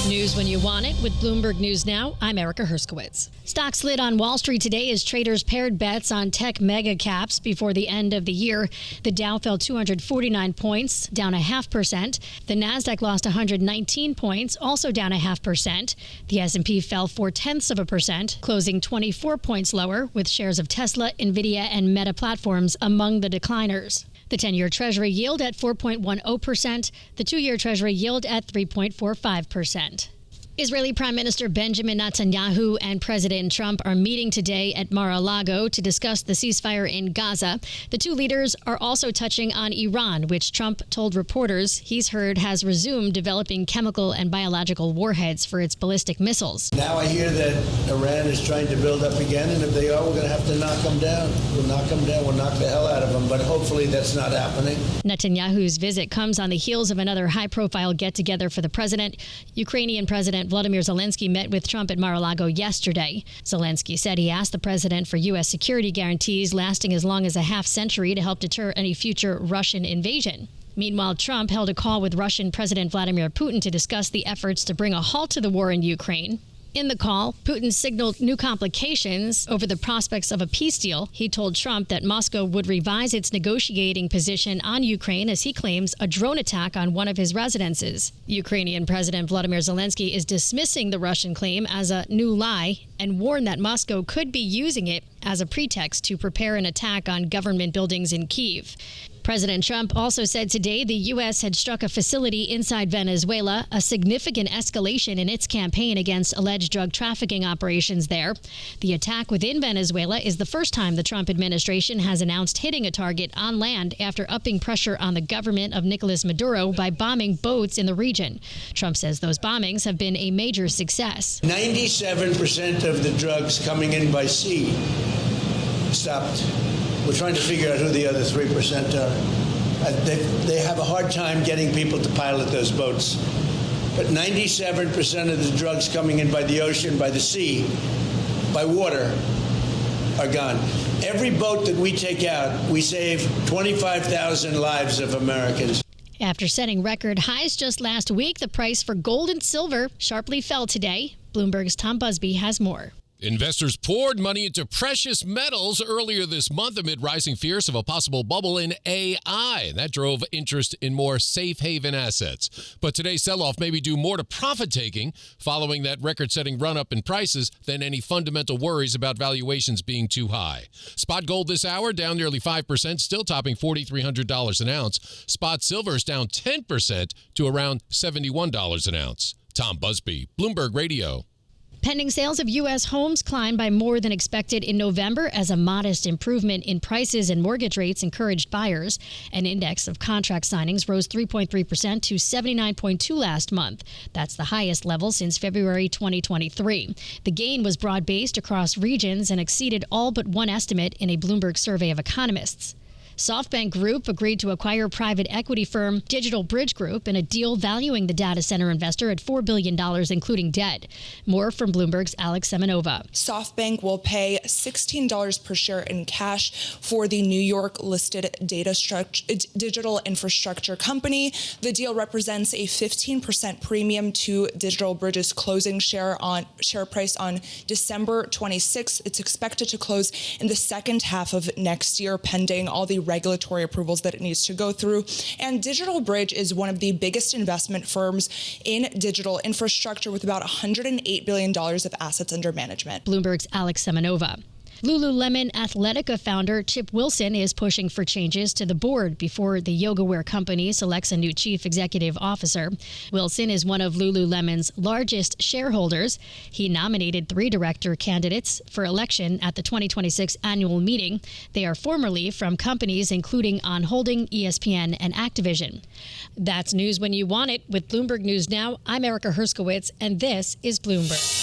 News when you want it with Bloomberg News Now. I'm Erica Herskowitz. Stocks slid on Wall Street today as traders paired bets on tech mega caps before the end of the year. The Dow fell 249 points, down 0.5%. The Nasdaq lost 119 points, also down 0.5%. The S&P fell 0.4%, closing 24 points lower, with shares of Tesla, Nvidia, and Meta Platforms among the decliners. The 10-year Treasury yield at 4.10%, the 2-year Treasury yield at 3.45%. Israeli Prime Minister Benjamin Netanyahu and President Trump are meeting today at Mar-a-Lago to discuss the ceasefire in Gaza. The two leaders are also touching on Iran, which Trump told reporters he's heard has resumed developing chemical and biological warheads for its ballistic missiles. Now I hear that Iran is trying to build up again, and if they are, we're going to have to knock them down. We'll knock them down. We'll knock the hell out of them, but hopefully that's not happening. Netanyahu's visit comes on the heels of another high-profile get-together for the president. Ukrainian President Vladimir Zelenskiy met with Trump at Mar-a-Lago yesterday. Zelenskiy said he asked the president for U.S. security guarantees lasting as long as a half century to help deter any future Russian invasion. Meanwhile, Trump held a call with Russian President Vladimir Putin to discuss the efforts to bring a halt to the war in Ukraine. In the call, Putin signaled new complications over the prospects of a peace deal. He told Trump that Moscow would revise its negotiating position on Ukraine as he claims a drone attack on one of his residences. Ukrainian President Volodymyr Zelenskiy is dismissing the Russian claim as a new lie and warned that Moscow could be using it as a pretext to prepare an attack on government buildings in Kyiv. President Trump also said today the U.S. had struck a facility inside Venezuela, a significant escalation in its campaign against alleged drug trafficking operations there. The attack within Venezuela is the first time the Trump administration has announced hitting a target on land after upping pressure on the government of Nicolas Maduro by bombing boats in the region. Trump says those bombings have been a major success. 97% of the drugs coming in by sea stopped. We're trying to figure out who the other 3% are. They have a hard time getting people to pilot those boats. But 97% of the drugs coming in by the ocean, by the sea, by water, are gone. Every boat that we take out, we save 25,000 lives of Americans. After setting record highs just last week, the price for gold and silver sharply fell today. Bloomberg's Tom Busby has more. Investors poured money into precious metals earlier this month amid rising fears of a possible bubble in AI. That drove interest in more safe haven assets. But today's sell-off may be due more to profit-taking following that record-setting run-up in prices than any fundamental worries about valuations being too high. Spot gold this hour down nearly 5%, still topping $4,300 an ounce. Spot silver is down 10% to around $71 an ounce. Tom Busby, Bloomberg Radio. Pending sales of U.S. homes climbed by more than expected in November as a modest improvement in prices and mortgage rates encouraged buyers. An index of contract signings rose 3.3% to 79.2 last month. That's the highest level since February 2023. The gain was broad-based across regions and exceeded all but one estimate in a Bloomberg survey of economists. SoftBank Group agreed to acquire private equity firm DigitalBridge Group in a deal valuing the data center investor at $4 billion, including debt. More from Bloomberg's Alex Semenova. SoftBank will pay $16 per share in cash for the New York-listed digital infrastructure company. The deal represents a 15% premium to DigitalBridge's closing share price on December 26th. It's expected to close in the second half of next year, pending all the regulatory approvals that it needs to go through. And DigitalBridge is one of the biggest investment firms in digital infrastructure with about $108 billion of assets under management. Bloomberg's Alex Semenova. Lululemon Athletica founder Chip Wilson is pushing for changes to the board before the yoga wear company selects a new chief executive officer. Wilson is one of Lululemon's largest shareholders. He nominated 3 director candidates for election at the 2026 annual meeting. They are formerly from companies including On Holding, ESPN, and Activision. That's news when you want it with Bloomberg News Now. I'm Erica Herskowitz, and this is Bloomberg.